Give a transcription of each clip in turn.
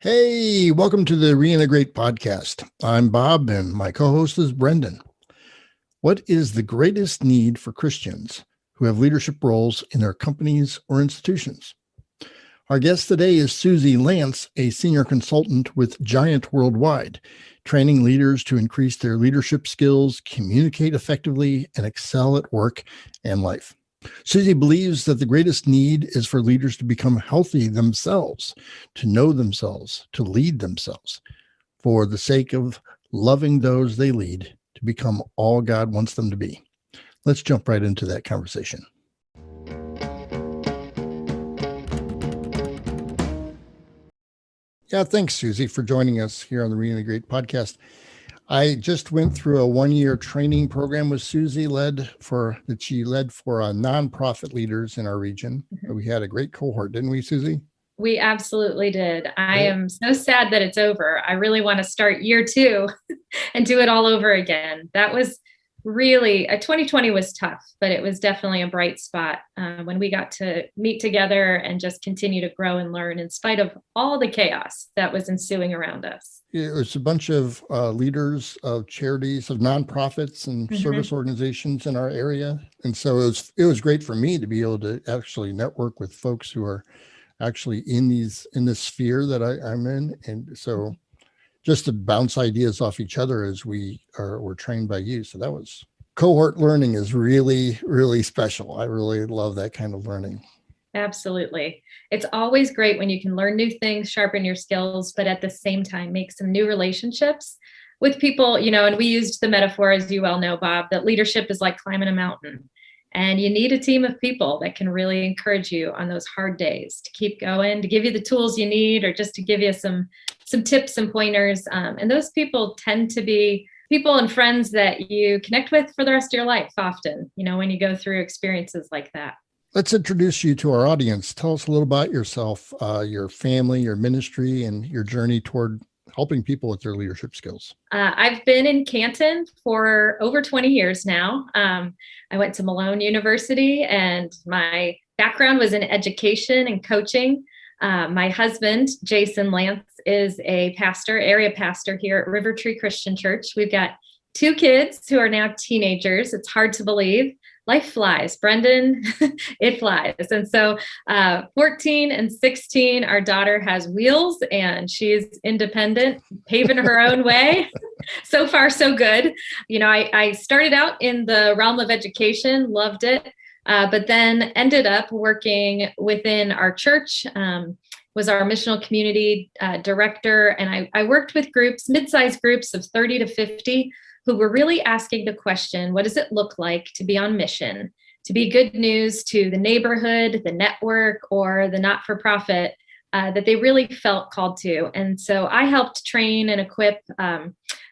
Hey, welcome to the Reintegrate podcast. I'm Bob and my co-host is Brendan. What is the greatest need for Christians who have leadership roles in their companies or institutions? Our guest today is Suzi Lantz, a senior consultant with Giant Worldwide, training leaders to increase their leadership skills, communicate effectively, and excel at work and life. Suzi believes that the greatest need is for leaders to become healthy themselves, to know themselves, to lead themselves, for the sake of loving those they lead, to become all God wants them to be. Let's jump right into that conversation. Yeah, thanks, Suzi, for joining us here on the Reintegrate podcast. I just went through a one-year training program with Suzi that she led for nonprofit leaders in our region. We had a great cohort, didn't we, Suzi? We absolutely did. I am so sad that it's over. I really want to start year 2 and do it all over again. That was really, 2020 was tough, but it was definitely a bright spot when we got to meet together and just continue to grow and learn in spite of all the chaos that was ensuing around us. It was a bunch of leaders of charities, of nonprofits and service organizations in our area. And so it was great for me to be able to actually network with folks who are actually in this sphere that I'm in. And so just to bounce ideas off each other as we're trained by you. So that was cohort learning is really, really special. I really love that kind of learning. Absolutely. It's always great when you can learn new things, sharpen your skills, but at the same time, make some new relationships with people, and we used the metaphor, as you well know, Bob, that leadership is like climbing a mountain. And you need a team of people that can really encourage you on those hard days to keep going, to give you the tools you need, or just to give you some tips and pointers. And those people tend to be people and friends that you connect with for the rest of your life often, when you go through experiences like that. Let's introduce you to our audience. Tell us a little about yourself, your family, your ministry, and your journey toward helping people with their leadership skills. I've been in Canton for over 20 years now. I went to Malone University, and my background was in education and coaching. My husband, Jason Lantz, is a area pastor here at River Tree Christian Church. We've got 2 kids who are now teenagers. It's hard to believe. Life flies, Brendan, it flies. And so 14 and 16, our daughter has wheels and she's independent, paving her own way. So far, so good. I started out in the realm of education, loved it, but then ended up working within our church, was our missional community director. And I worked with groups, mid-sized groups of 30 to 50, who were really asking the question, what does it look like to be on mission, to be good news to the neighborhood, the network, or the not-for-profit that they really felt called to? And so I helped train and equip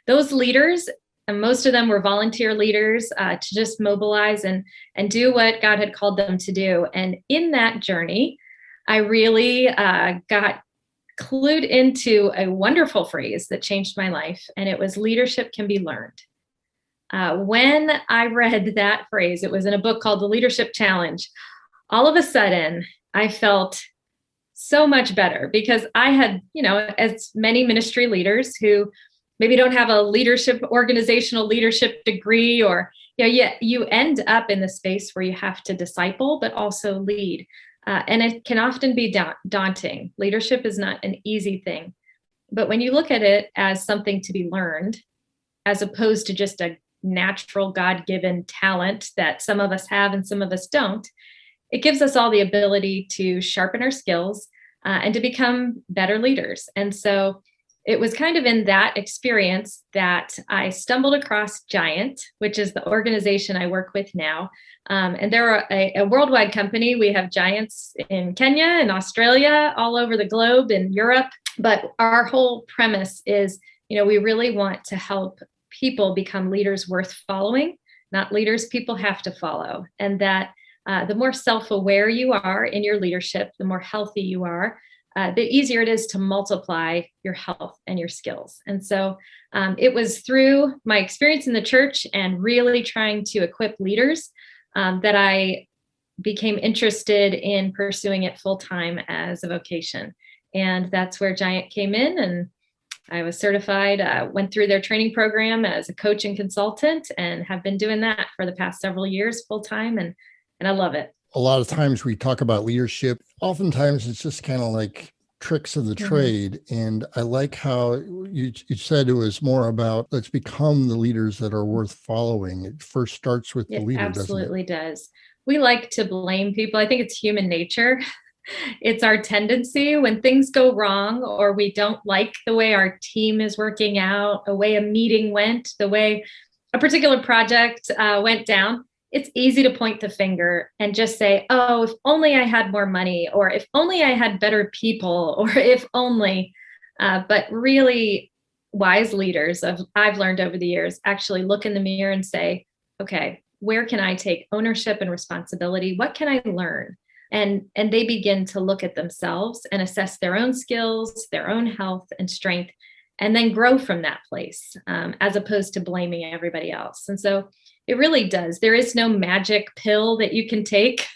those leaders, and most of them were volunteer leaders, to just mobilize and do what God had called them to do. And in that journey, I really got clued into a wonderful phrase that changed my life, and it was leadership can be learned. When I read that phrase, it was in a book called The Leadership Challenge. All of a sudden, I felt so much better because I had, as many ministry leaders who maybe don't have a organizational leadership degree, or, you end up in the space where you have to disciple, but also lead. And it can often be daunting. Leadership is not an easy thing. But when you look at it as something to be learned, as opposed to just a natural God-given talent that some of us have and some of us don't, it gives us all the ability to sharpen our skills and to become better leaders. And so it was kind of in that experience that I stumbled across Giant, which is the organization I work with now. And they're a worldwide company. We have Giants in Kenya and Australia, all over the globe, in Europe. But our whole premise is, we really want to help people become leaders worth following, not leaders people have to follow. And that the more self-aware you are in your leadership, the more healthy you are, the easier it is to multiply your health and your skills. And so it was through my experience in the church and really trying to equip leaders that I became interested in pursuing it full-time as a vocation. And that's where Giant came in, and I was certified, went through their training program as a coach and consultant, and have been doing that for the past several years full time. And I love it. A lot of times we talk about leadership. Oftentimes it's just kind of like tricks of the trade. And I like how you said it was more about let's become the leaders that are worth following. It first starts with the leader, doesn't it? Absolutely does. We like to blame people. I think it's human nature. It's our tendency when things go wrong, or we don't like the way our team is working out, the way a meeting went, the way a particular project went down. It's easy to point the finger and just say, oh, if only I had more money, or if only I had better people, or if only. But really wise leaders, I've learned over the years, actually look in the mirror and say, okay, where can I take ownership and responsibility? What can I learn? And they begin to look at themselves and assess their own skills, their own health and strength, and then grow from that place, as opposed to blaming everybody else. And so it really does. There is no magic pill that you can take.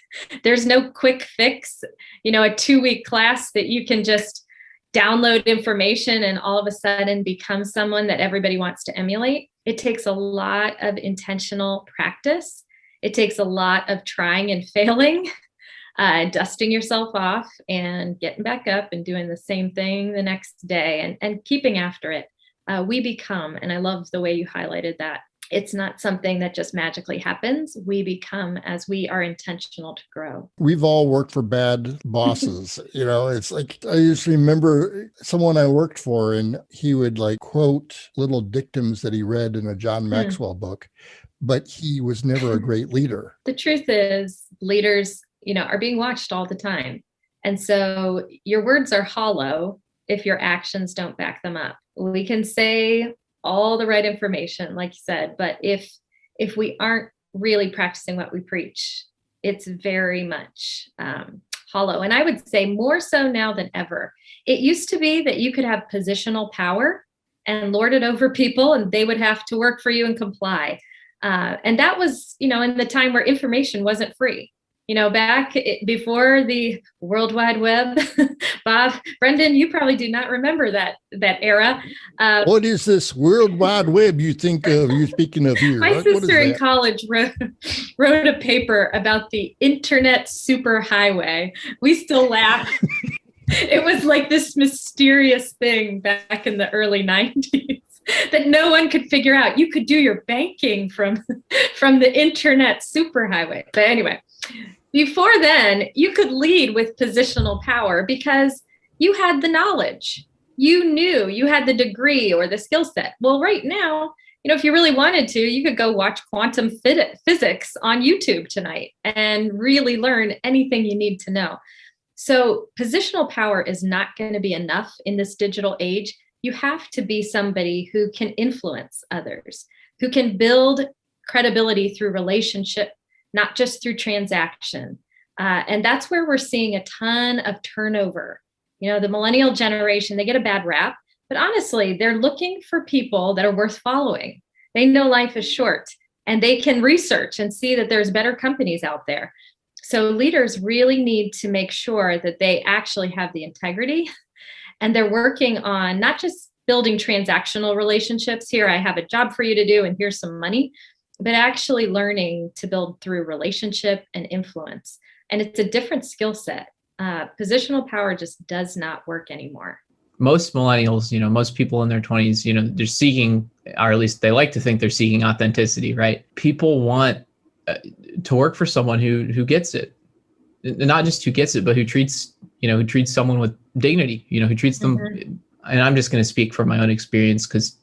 There's no quick fix, a 2-week class that you can just download information and all of a sudden become someone that everybody wants to emulate. It takes a lot of intentional practice. It takes a lot of trying and failing. Dusting yourself off and getting back up and doing the same thing the next day and keeping after it. We become, and I love the way you highlighted that, it's not something that just magically happens. We become as we are intentional to grow. We've all worked for bad bosses. It's like, I just remember someone I worked for, and he would quote little dictums that he read in a John Maxwell book, but he was never a great leader. The truth is, leaders are being watched all the time. And so your words are hollow if your actions don't back them up. We can say all the right information, like you said, but if we aren't really practicing what we preach, it's very much hollow. And I would say more so now than ever. It used to be that you could have positional power and lord it over people, and they would have to work for you and comply. And that was, in the time where information wasn't free. Back before the World Wide Web. Bob, Brendan, you probably do not remember that era. What is this World Wide Web you think of? You're speaking of here. My sister in college wrote a paper about the internet superhighway. We still laugh. It was like this mysterious thing back in the early 90s. That no one could figure out. You could do your banking from the internet superhighway. But anyway, before then, you could lead with positional power because you had the knowledge. You knew, you had the degree or the skill set. Well, right now, if you really wanted to, you could go watch quantum physics on YouTube tonight and really learn anything you need to know. So positional power is not going to be enough in this digital age. You have to be somebody who can influence others, who can build credibility through relationship, not just through transaction. And that's where we're seeing a ton of turnover. The millennial generation, they get a bad rap, but honestly, they're looking for people that are worth following. They know life is short, and they can research and see that there's better companies out there. So leaders really need to make sure that they actually have the integrity, and they're working on not just building transactional relationships. Here, I have a job for you to do, and here's some money, but actually learning to build through relationship and influence. And it's a different skill set. Positional power just does not work anymore. Most millennials, most people in their 20s, they're seeking, or at least they like to think they're seeking authenticity, right? People want to work for someone who gets it. Not just who gets it, but who treats someone with dignity, who treats them. And I'm just going to speak from my own experience because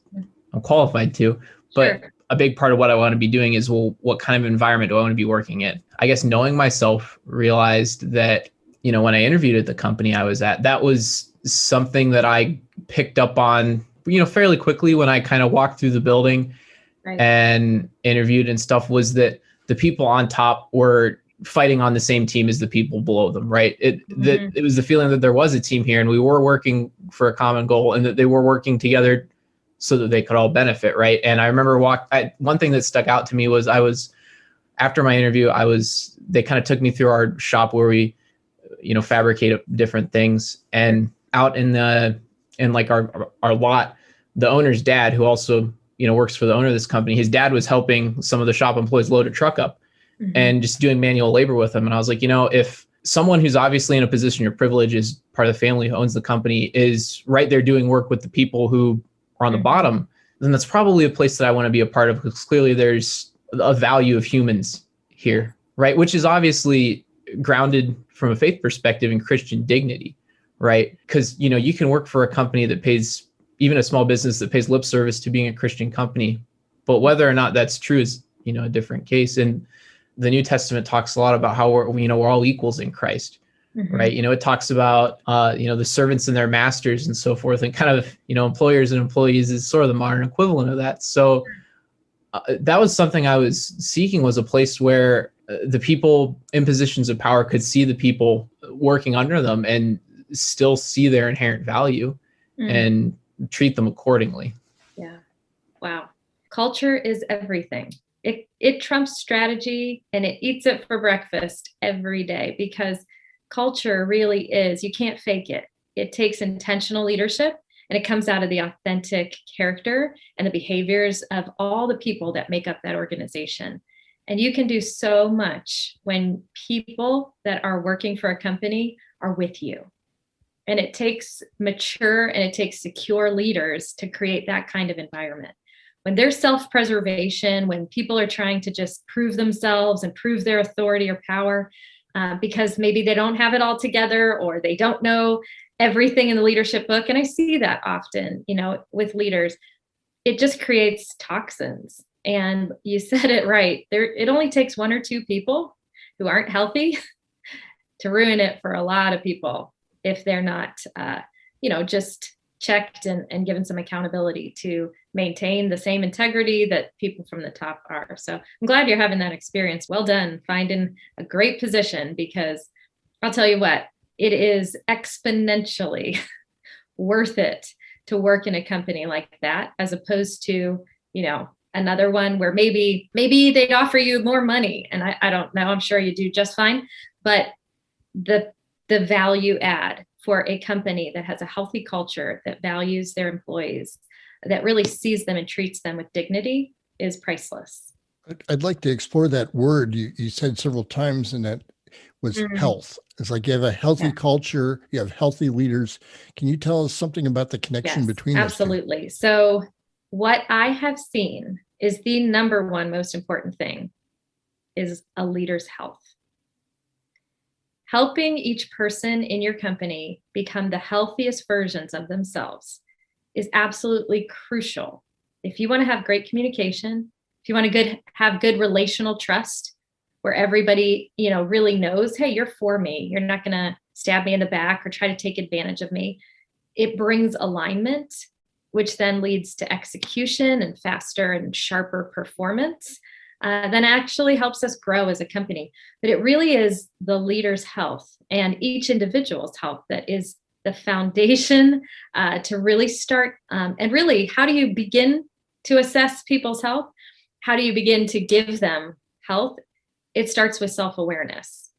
I'm qualified to, but sure. A big part of what I want to be doing is, well, what kind of environment do I want to be working in? I guess knowing myself, realized that, when I interviewed at the company I was at, that was something that I picked up on, fairly quickly when I kind of walked through the building and interviewed and stuff, was that the people on top were fighting on the same team as the people below them, right? It was the feeling that there was a team here and we were working for a common goal and that they were working together so that they could all benefit, right? And I remember one thing that stuck out to me was after my interview, they kind of took me through our shop where we, fabricate different things. And out in like our lot, the owner's dad, who also, works for the owner of this company, his dad was helping some of the shop employees load a truck up and just doing manual labor with them. And I was like, if someone who's obviously in a position of privilege, is part of the family who owns the company, is right there doing work with the people who are on the bottom, then that's probably a place that I want to be a part of, because clearly there's a value of humans here, right? Which is obviously grounded from a faith perspective in Christian dignity, right? Because, you can work for a company that pays, even a small business that pays lip service to being a Christian company, but whether or not that's true is, a different case. And the New Testament talks a lot about how we're all equals in Christ, right? It talks about, the servants and their masters and so forth, and kind of, employers and employees is sort of the modern equivalent of that. So that was something I was seeking, was a place where the people in positions of power could see the people working under them and still see their inherent value and treat them accordingly. Yeah. Wow. Culture is everything. It trumps strategy, and it eats it for breakfast every day, because culture really is, you can't fake it. It takes intentional leadership, and it comes out of the authentic character and the behaviors of all the people that make up that organization. And you can do so much when people that are working for a company are with you. And it takes mature and it takes secure leaders to create that kind of environment. When there's self-preservation, when people are trying to just prove themselves and prove their authority or power, because maybe they don't have it all together, or they don't know everything in the leadership book. And I see that often, with leaders, it just creates toxins. And you said it right. It only takes one or two people who aren't healthy to ruin it for a lot of people, if they're not, just checked and given some accountability to maintain the same integrity that people from the top are. So I'm glad you're having that experience. Well done, finding a great position, because I'll tell you what, it is exponentially worth it to work in a company like that, as opposed to, another one where maybe they'd offer you more money. And I don't know, I'm sure you do just fine. But the value add for a company that has a healthy culture, that values their employees, that really sees them and treats them with dignity, is priceless. I'd like to explore that word you said several times, and that was health. It's like you have a healthy culture, you have healthy leaders. Can you tell us something about the connection between those two? Absolutely. So what I have seen is the number one most important thing is a leader's health. Helping each person in your company become the healthiest versions of themselves is absolutely crucial. If you want to have great communication, if you want to have good relational trust, where everybody, really knows, hey, you're for me, you're not going to stab me in the back or try to take advantage of me. It brings alignment, which then leads to execution and faster and sharper performance. Then actually helps us grow as a company. But it really is the leader's health and each individual's health that is the foundation to really start. And really, how do you begin to assess people's health? How do you begin to give them health? It starts with self-awareness.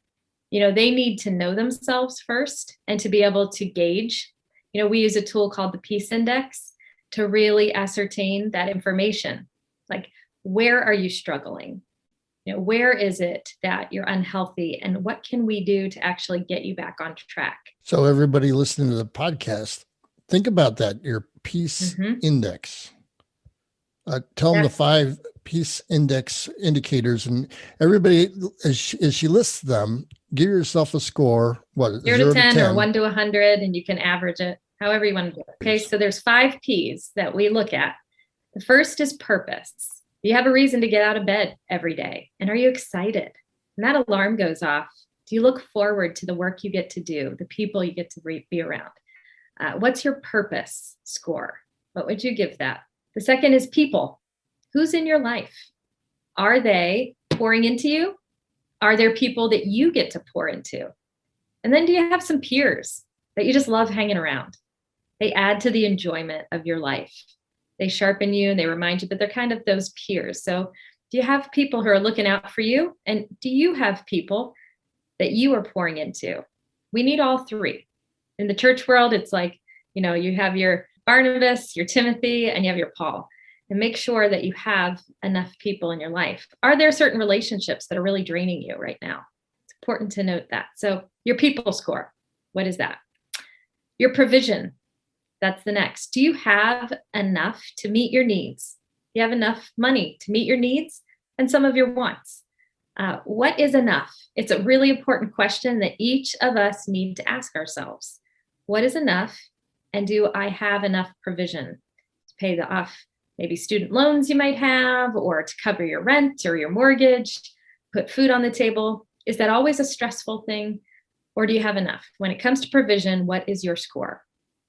They need to know themselves first, and to be able to gauge. We use a tool called the Peace Index to really ascertain that information. Like, where are you struggling? Where is it that you're unhealthy, and what can we do to actually get you back on track? So everybody listening to the podcast, think about that, your Peace Index. Tell them the 5 Peace Index indicators, and everybody, as she lists them, give yourself a score. What, 0 to 10 or 1 to 100, and you can average it however you want to do it. Okay, so there's 5 P's that we look at. The first is purpose. Do you have a reason to get out of bed every day? And are you excited? When that alarm goes off, do you look forward to the work you get to do, the people you get to be around? What's your purpose score? What would you give that? The second is people. Who's in your life? Are they pouring into you? Are there people that you get to pour into? And then do you have some peers that you just love hanging around? They add to the enjoyment of your life. They sharpen you and they remind you, but they're kind of those peers. So do you have people who are looking out for you? And do you have people that you are pouring into? We need all 3. In the church world, it's like, you have your Barnabas, your Timothy, and you have your Paul. And make sure that you have enough people in your life. Are there certain relationships that are really draining you right now? It's important to note that. So your people score, what is that? Your provision, that's the next. Do you have enough to meet your needs? Do you have enough money to meet your needs and some of your wants? What is enough? It's a really important question that each of us need to ask ourselves. What is enough? And do I have enough provision to pay off maybe student loans you might have, or to cover your rent or your mortgage, put food on the table? Is that always a stressful thing? Or do you have enough? When it comes to provision, what is your score?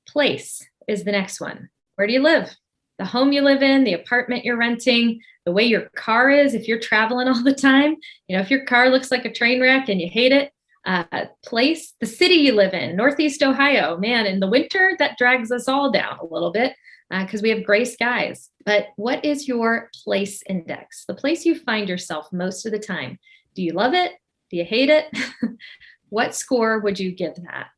Place is the next one. Where do you live? The home you live in, the apartment you're renting, the way your car is, if you're traveling all the time, if your car looks like a train wreck and you hate it. Place, the city you live in, Northeast Ohio, man, in the winter, that drags us all down a little bit because we have gray skies. But what is your place index? The place you find yourself most of the time. Do you love it? Do you hate it? What score would you give that?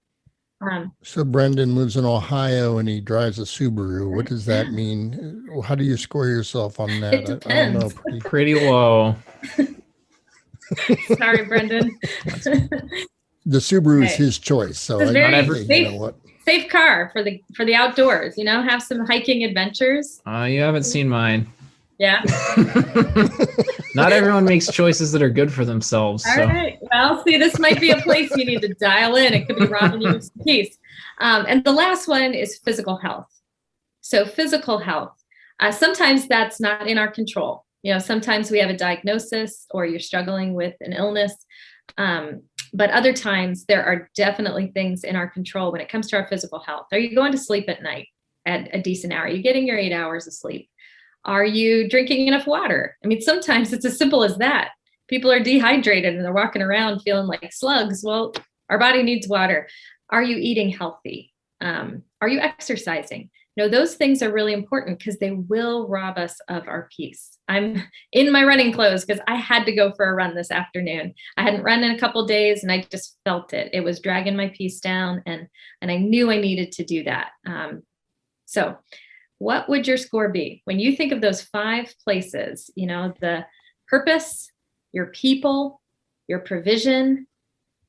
So Brendan lives in Ohio and he drives a Subaru. What does that mean? How do you score yourself on that? It depends. I don't know. Pretty low. Sorry, Brendan. The Subaru is his choice. So It's very safe car for the outdoors, have some hiking adventures. You haven't seen mine. Yeah. Not everyone makes choices that are good for themselves. All right. Well, see, this might be a place you need to dial in. It could be robbing you of some peace. And the last one is physical health. So physical health, sometimes that's not in our control. Sometimes we have a diagnosis or you're struggling with an illness. But other times there are definitely things in our control when it comes to our physical health. Are you going to sleep at night at a decent hour? Are you getting your 8 hours of sleep? Are you drinking enough water? I mean, sometimes it's as simple as that. People are dehydrated and they're walking around feeling like slugs. Well, our body needs water. Are you eating healthy? Are you exercising? Those things are really important because they will rob us of our peace. I'm in my running clothes because I had to go for a run this afternoon. I hadn't run in a couple of days and I just felt it. It was dragging my peace down and I knew I needed to do that. So what would your score be? When you think of those 5 places, the purpose, your people, your provision,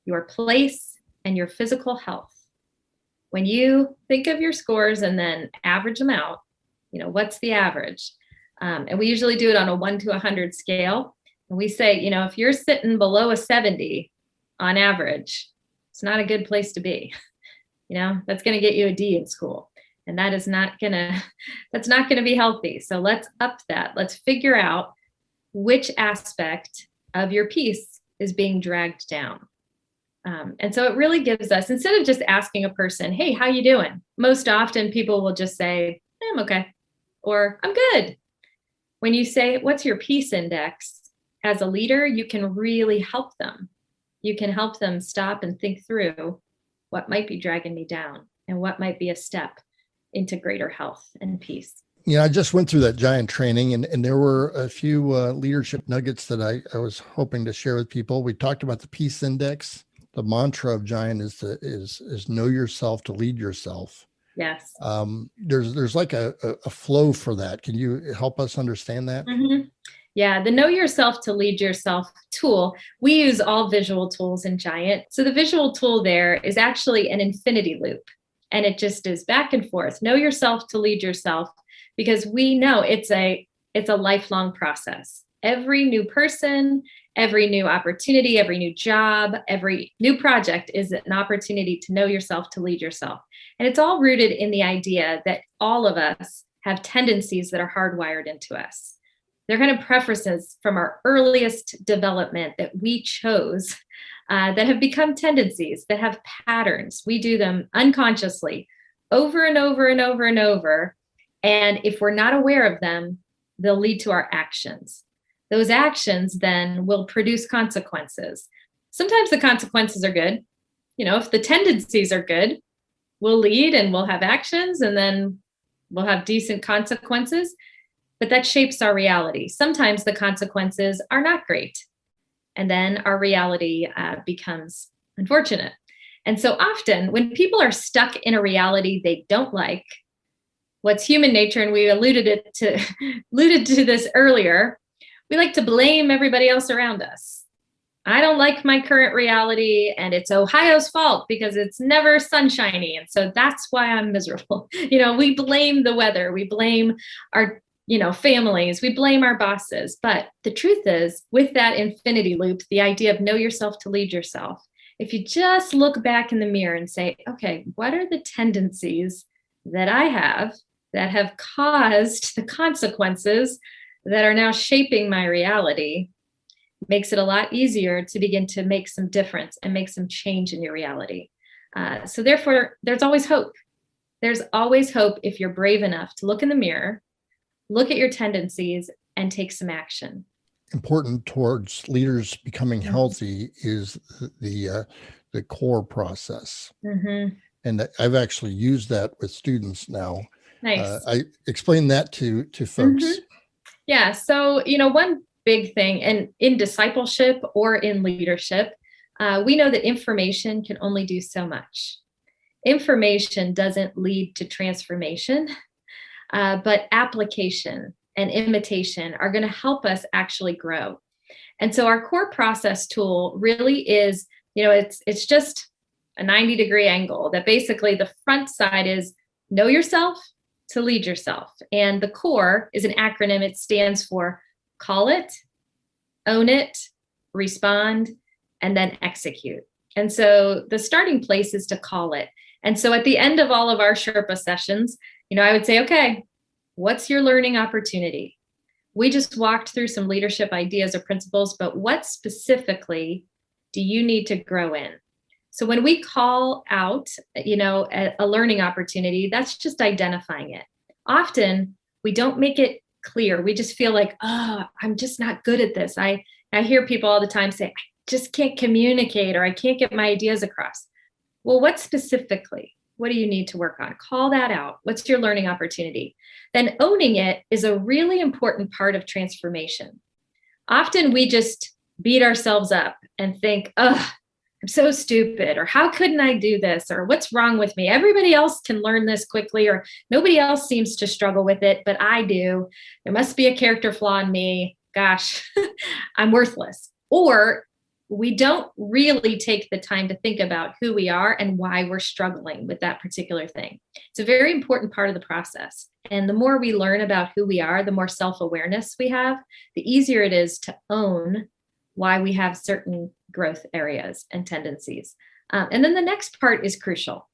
your place, and your physical health. When you think of your scores and then average them out, what's the average? And we usually do it on a 1 to 100 scale. And we say, if you're sitting below a 70 on average, it's not a good place to be. That's going to get you a D in school. And that's not gonna be healthy. So let's up that. Let's figure out which aspect of your piece is being dragged down. And so it really gives us, instead of just asking a person, hey, how you doing? Most often people will just say, I'm okay, or I'm good. When you say, what's your peace index? As a leader, you can really help them. You can help them stop and think through what might be dragging me down and what might be a step into greater health and peace. I just went through that Giant training and there were a few leadership nuggets that I was hoping to share with people. We talked about the peace index. The mantra of Giant is know yourself to lead yourself. Yes. There's like a flow for that. Can you help us understand that? Mm-hmm. Yeah, the Know Yourself to Lead Yourself tool, we use all visual tools in Giant. So the visual tool there is actually an infinity loop. And it just is back and forth. Know yourself to lead yourself, because we know it's a lifelong process. Every new person, every new opportunity, every new job, every new project is an opportunity to know yourself to lead yourself. And it's all rooted in the idea that all of us have tendencies that are hardwired into us. They're kind of preferences from our earliest development that we chose that have become tendencies, that have patterns. We do them unconsciously over and over and over and over. And if we're not aware of them, they'll lead to our actions. Those actions then will produce consequences. Sometimes the consequences are good. If the tendencies are good, we'll lead and we'll have actions and then we'll have decent consequences. But that shapes our reality. Sometimes the consequences are not great. And then our reality becomes unfortunate. And so often when people are stuck in a reality they don't like, what's human nature, and we alluded to this earlier, we like to blame everybody else around us. I don't like my current reality, and it's Ohio's fault because it's never sunshiny. And so that's why I'm miserable. We blame the weather. We blame our, families. We blame our bosses. But the truth is, with that infinity loop, the idea of know yourself to lead yourself, if you just look back in the mirror and say, okay, what are the tendencies that I have that have caused the consequences that are now shaping my reality, makes it a lot easier to begin to make some difference and make some change in your reality. So therefore, there's always hope. There's always hope if you're brave enough to look in the mirror, look at your tendencies, and take some action. Important towards leaders becoming healthy is the core process. Mm-hmm. And I've actually used that with students now. Nice. I explain that to folks. Mm-hmm. Yeah. So, one big thing, and in discipleship or in leadership, we know that information can only do so much. Information doesn't lead to transformation, but application and imitation are going to help us actually grow. And so our core process tool really is, it's just a 90-degree angle that basically the front side is know yourself to lead yourself. And the core is an acronym. It stands for call it, own it, respond, and then execute. And so the starting place is to call it. And so at the end of all of our Sherpa sessions, I would say, okay, what's your learning opportunity? We just walked through some leadership ideas or principles, but what specifically do you need to grow in? So when we call out, a learning opportunity, that's just identifying it. Often we don't make it clear. We just feel like, oh, I'm just not good at this. I hear people all the time say, I just can't communicate, or I can't get my ideas across. Well, what specifically? What do you need to work on? Call that out. What's your learning opportunity? Then owning it is a really important part of transformation. Often we just beat ourselves up and think, oh, I'm so stupid, or how couldn't I do this, or what's wrong with me? Everybody else can learn this quickly, or nobody else seems to struggle with it, but I do. There must be a character flaw in me. Gosh, I'm worthless. Or we don't really take the time to think about who we are and why we're struggling with that particular thing. It's a very important part of the process. And the more we learn about who we are, the more self-awareness we have, the easier it is to own why we have certain growth areas and tendencies. And then the next part is crucial.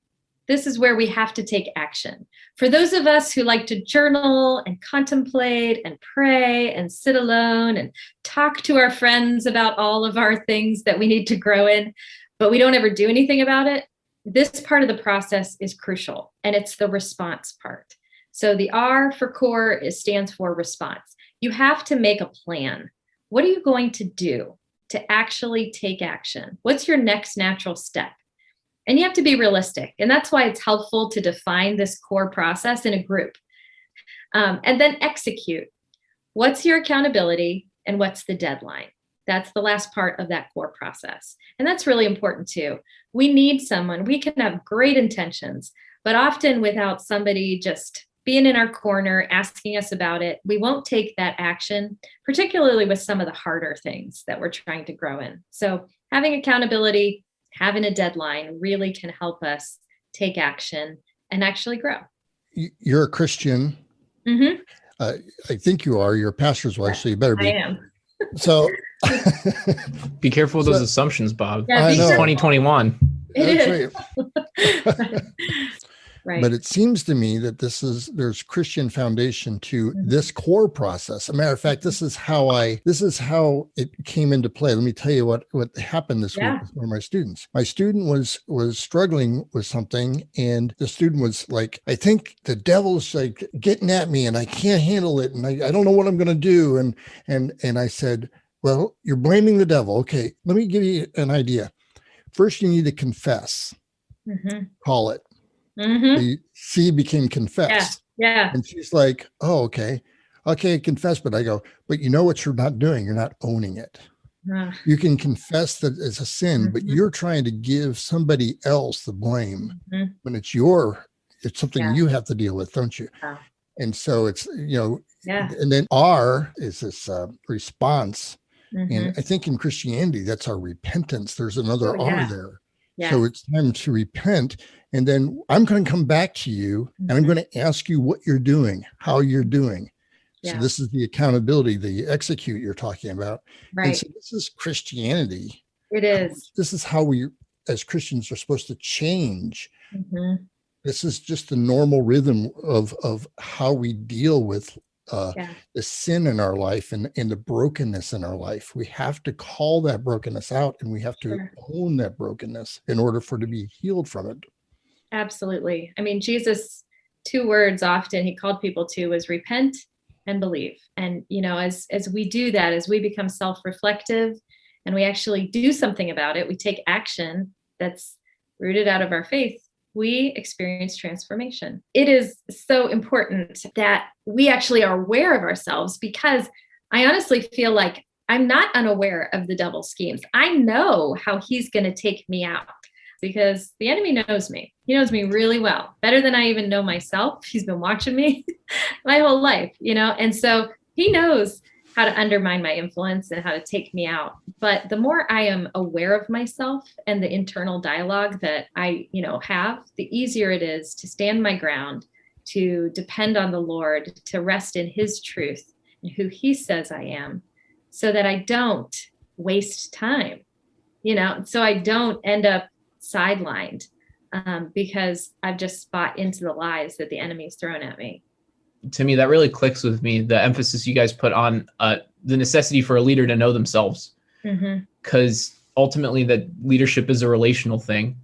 This is where we have to take action. For those of us who like to journal and contemplate and pray and sit alone and talk to our friends about all of our things that we need to grow in, but we don't ever do anything about it, this part of the process is crucial, and it's the response part. So the R for core stands for response. You have to make a plan. What are you going to do to actually take action? What's your next natural step? And you have to be realistic. And that's why it's helpful to define this core process in a group. And then execute. What's your accountability and what's the deadline? That's the last part of that core process. And that's really important too. We need someone. We can have great intentions, but often without somebody just being in our corner, asking us about it, we won't take that action, particularly with some of the harder things that we're trying to grow in. So having accountability, having a deadline really can help us take action and actually grow. You're a Christian. Mm-hmm. I think you are. You're a pastor's wife, so you better be. I am. So be careful with those assumptions, Bob. Yeah, this is 2021. It That's is. right. Right. But it seems to me that there's Christian foundation to this core process. As a matter of fact, this is how it came into play. Let me tell you what happened this week with one of my students. My student was struggling with something, and the student was like, I think the devil's like getting at me and I can't handle it. And I don't know what I'm going to do. And I said, well, you're blaming the devil. Okay, let me give you an idea. First, you need to confess. Mm-hmm. Call it. Mm-hmm. The C became confess. Yeah. And she's like, oh, okay, confess. But I go, but you know what you're not doing? You're not owning it. You can confess that it's a sin, but you're trying to give somebody else the blame when it's something you have to deal with, don't you? And so it's, and then R is this response. And I think in Christianity, that's our repentance. There's another R there. Yeah. So it's time to repent. And then I'm going to come back to you and I'm going to ask you what you're doing, how you're doing. So this is the accountability, the execute you're talking about. Right. And so this is Christianity. It is. This is how we, as Christians, are supposed to change. This is just the normal rhythm of how we deal with the sin in our life and the brokenness in our life. We have to call that brokenness out, and we have to own that brokenness in order for it to be healed from it. Absolutely. I mean, Jesus, 2 words often he called people to was repent and believe. And, as we do that, as we become self-reflective and we actually do something about it, we take action that's rooted out of our faith, we experience transformation. It is so important that we actually are aware of ourselves, because I honestly feel like I'm not unaware of the devil's schemes. I know how he's going to take me out, because the enemy knows me. He knows me really well, better than I even know myself. He's been watching me my whole life, and so he knows how to undermine my influence and how to take me out. But the more I am aware of myself and the internal dialogue that I, have, the easier it is to stand my ground, to depend on the Lord, to rest in his truth and who he says I am, so that I don't waste time, so I don't end up sidelined because I've just bought into the lies that the enemy's thrown at me. To me, that really clicks with me, the emphasis you guys put on the necessity for a leader to know themselves, because ultimately that leadership is a relational thing.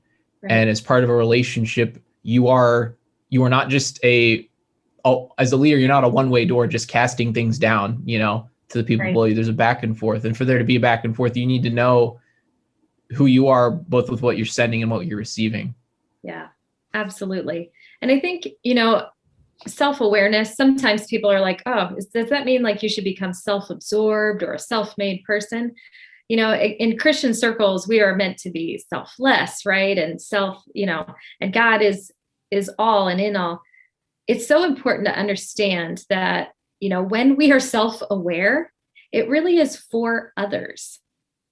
Right. And as part of a relationship, you are not just as a leader, you're not a one-way door just casting things down, to the people below you. There's a back and forth. And for there to be a back and forth, you need to know who you are, both with what you're sending and what you're receiving. Yeah, absolutely. And I think, self-awareness, sometimes people are like, oh, does that mean like you should become self-absorbed or a self-made person? In Christian circles, we are meant to be selfless, right? And and God is all and in all. It's so important to understand that, when we are self-aware, it really is for others.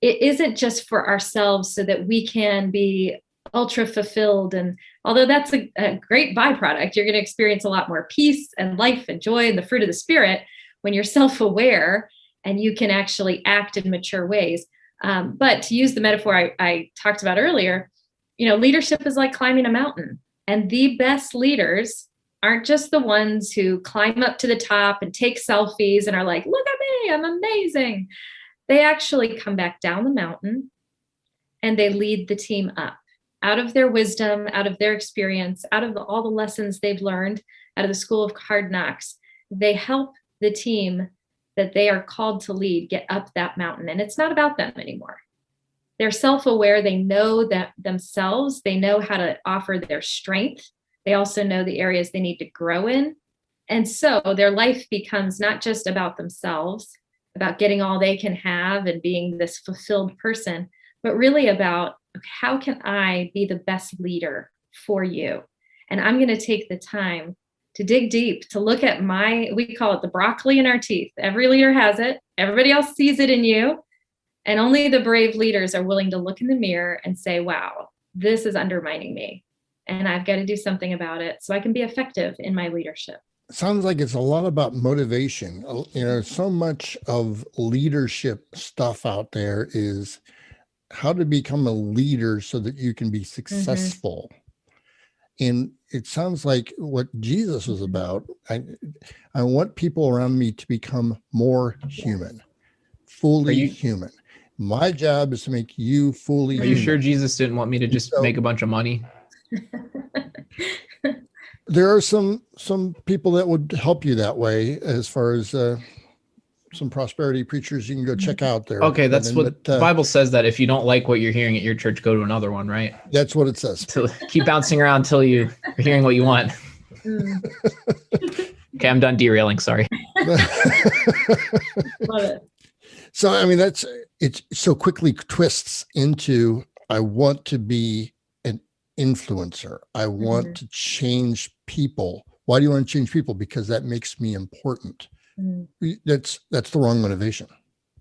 It isn't just for ourselves so that we can be ultra fulfilled. And although that's a great byproduct, you're going to experience a lot more peace and life and joy and the fruit of the Spirit when you're self-aware and you can actually act in mature ways. But to use the metaphor I talked about earlier, leadership is like climbing a mountain, and the best leaders aren't just the ones who climb up to the top and take selfies and are like, look at me, I'm amazing. They actually come back down the mountain and they lead the team up out of their wisdom, out of their experience, out of all the lessons they've learned out of the school of hard knocks. They help the team that they are called to lead get up that mountain. And it's not about them anymore. They're self-aware. They know that themselves. They know how to offer their strength. They also know the areas they need to grow in. And so their life becomes not just about themselves, about getting all they can have and being this fulfilled person, but really about, how can I be the best leader for you? And I'm going to take the time to dig deep, to look at we call it the broccoli in our teeth. Every leader has it. Everybody else sees it in you. And only the brave leaders are willing to look in the mirror and say, wow, this is undermining me. And I've got to do something about it so I can be effective in my leadership. Sounds like it's a lot about motivation. So much of leadership stuff out there is how to become a leader so that you can be successful. And it sounds like what Jesus was about. I want people around me to become more human, fully human. My job is to make you fully human. Are you sure Jesus didn't want me to just make a bunch of money? There are some people that would help you that way, as far as some prosperity preachers you can go check out there. Okay, that's what the Bible says, that if you don't like what you're hearing at your church, go to another one, right? That's what it says. So keep bouncing around until you are hearing what you want. Okay, I'm done derailing. Sorry. Love it. So, I mean, it so quickly twists into, I want to be an influencer. I want to change people. Why do you want to change people? Because that makes me important. That's the wrong motivation.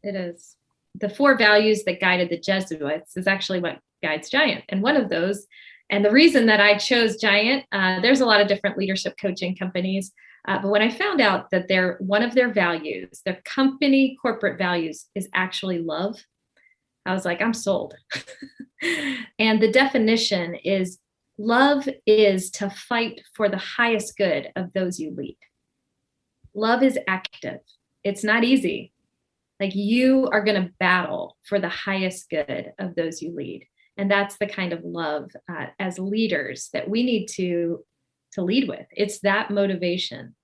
It is. The 4 values that guided the Jesuits is actually what guides Giant. And one of those, and the reason that I chose Giant, there's a lot of different leadership coaching companies. But when I found out that one of their values, their company corporate values, is actually love, I was like, I'm sold. And the definition is, love is to fight for the highest good of those you lead. Love is active. It's not easy. Like, you are going to battle for the highest good of those you lead. And that's the kind of love as leaders that we need to lead with. It's that motivation,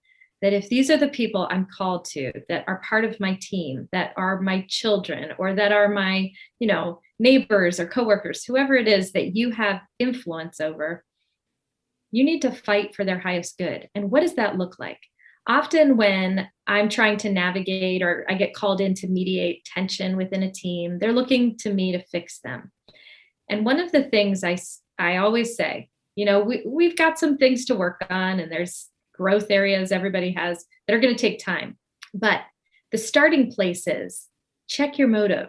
that if these are the people I'm called to, that are part of my team, that are my children, or that are my, neighbors or coworkers, whoever it is that you have influence over, you need to fight for their highest good. And what does that look like? Often when I'm trying to navigate, or I get called in to mediate tension within a team, they're looking to me to fix them. And one of the things I always say, we've got some things to work on, and there's growth areas everybody has that are going to take time. But the starting place is, check your motive.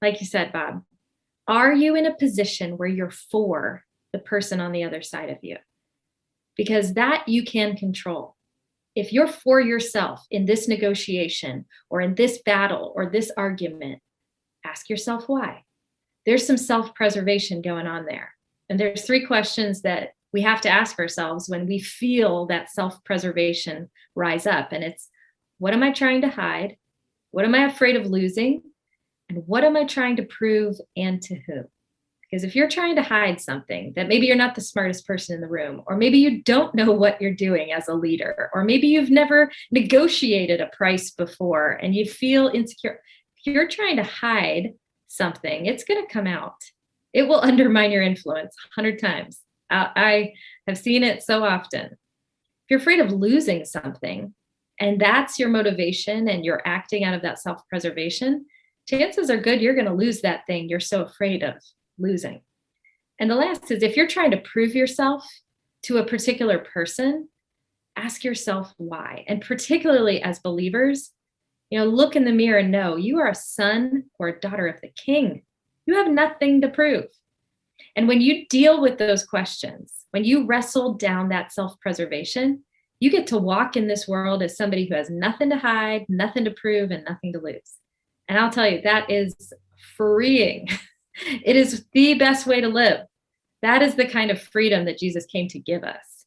Like you said, Bob, are you in a position where you're for the person on the other side of you? Because that you can control. If you're for yourself in this negotiation, or in this battle, or this argument, ask yourself why. There's some self-preservation going on there. And there's 3 questions that we have to ask ourselves when we feel that self-preservation rise up. And it's, what am I trying to hide? What am I afraid of losing? And what am I trying to prove, and to who? Because if you're trying to hide something, that maybe you're not the smartest person in the room, or maybe you don't know what you're doing as a leader, or maybe you've never negotiated a price before and you feel insecure. If you're trying to hide something, it's going to come out. It will undermine your influence 100 times. I have seen it so often. If you're afraid of losing something, and that's your motivation, and you're acting out of that self-preservation, chances are good you're going to lose that thing you're so afraid of losing. And the last is, if you're trying to prove yourself to a particular person, ask yourself why. And particularly as believers, look in the mirror and know you are a son or a daughter of the King. You have nothing to prove. And when you deal with those questions, when you wrestle down that self-preservation, you get to walk in this world as somebody who has nothing to hide, nothing to prove, and nothing to lose. And I'll tell you, that is freeing. It is the best way to live. That is the kind of freedom that Jesus came to give us.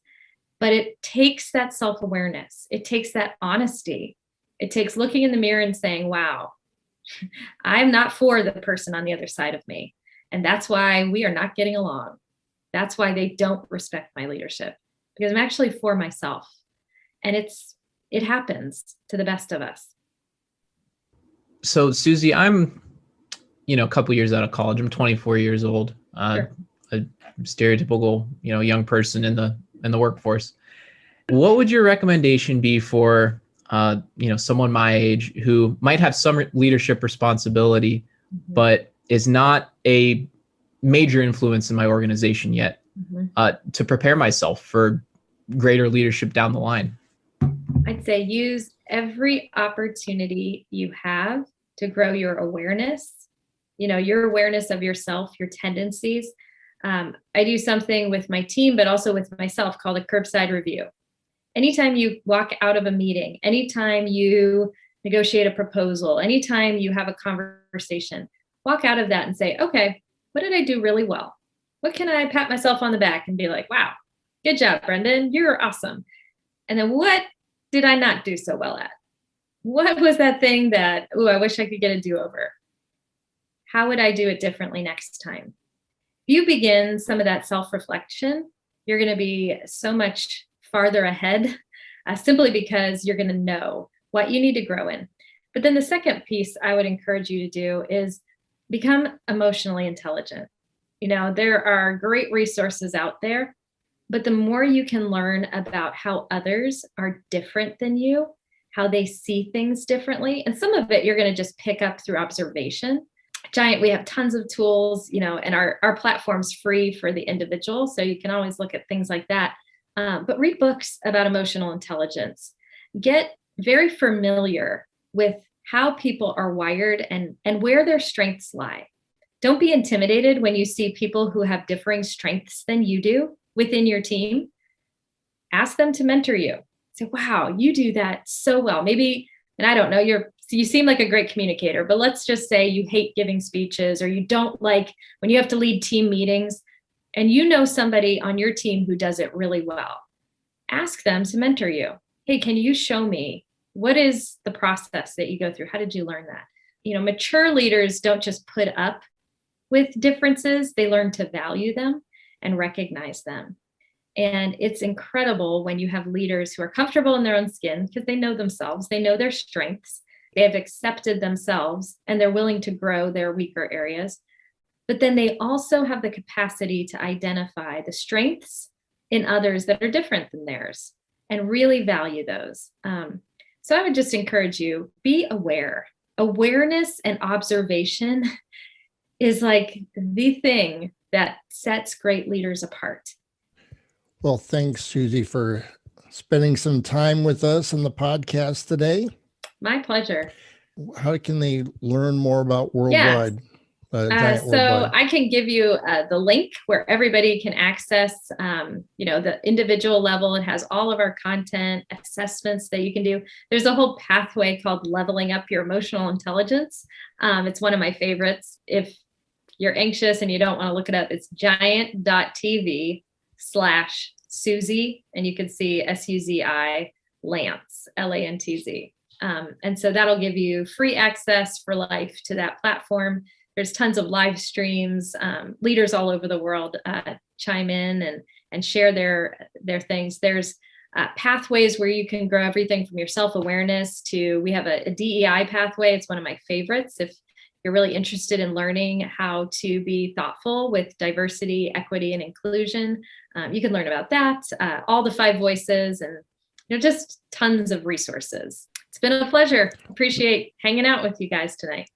But it takes that self-awareness. It takes that honesty. It takes looking in the mirror and saying, wow, I'm not for the person on the other side of me. And that's why we are not getting along. That's why they don't respect my leadership, because I'm actually for myself. And it happens to the best of us. So Suzi, I'm, a couple years out of college. I'm 24 years old, Sure. a stereotypical, young person in the workforce. What would your recommendation be for, someone my age who might have some leadership responsibility, but is not a major influence in my organization yet, to prepare myself for greater leadership down the line? I'd say use every opportunity you have to grow your awareness, your awareness of yourself, your tendencies. I do something with my team, but also with myself, called a curbside review. Anytime you walk out of a meeting, anytime you negotiate a proposal, anytime you have a conversation, walk out of that and say, okay, what did I do really well? What can I pat myself on the back and be like, wow, good job, Brendan, you're awesome. And then what did I not do so well at? What was that thing that, I wish I could get a do-over? How would I do it differently next time? If you begin some of that self-reflection, you're going to be so much farther ahead, simply because you're going to know what you need to grow in. But then the second piece I would encourage you to do is become emotionally intelligent. There are great resources out there, but the more you can learn about how others are different than you, how they see things differently. And some of it you're going to just pick up through observation. Giant, we have tons of tools, and our platform's free for the individual. So you can always look at things like that. But read books about emotional intelligence. Get very familiar with how people are wired and where their strengths lie. Don't be intimidated when you see people who have differing strengths than you do within your team. Ask them to mentor you. Say, wow, you do that so well. Maybe, and I don't know, you seem like a great communicator, but let's just say you hate giving speeches, or you don't like when you have to lead team meetings, and you know somebody on your team who does it really well. Ask them to mentor you. Hey, can you show me what is the process that you go through? How did you learn that? Mature leaders don't just put up with differences, they learn to value them and recognize them. And it's incredible when you have leaders who are comfortable in their own skin because they know themselves, they know their strengths, they have accepted themselves, and they're willing to grow their weaker areas. But then they also have the capacity to identify the strengths in others that are different than theirs and really value those. So I would just encourage you, be aware. Awareness and observation is like the thing that sets great leaders apart. Well, thanks, Suzi, for spending some time with us on the podcast today. My pleasure. How can they learn more about Worldwide? Yes. So I can give you the link where everybody can access, the individual level. It has all of our content, assessments that you can do. There's a whole pathway called Leveling Up Your Emotional Intelligence. It's one of my favorites. If you're anxious and you don't want to look it up, it's giant.tv/Suzi, and you can see Suzi Lantz, Lantz. And so that'll give you free access for life to that platform. There's tons of live streams. Leaders all over the world chime in and share their things. There's pathways where you can grow everything from your self-awareness to, we have a DEI pathway. It's one of my favorites. If you're really interested in learning how to be thoughtful with diversity, equity, and inclusion, you can learn about that, all the 5 voices, and just tons of resources. It's been a pleasure. Appreciate hanging out with you guys tonight.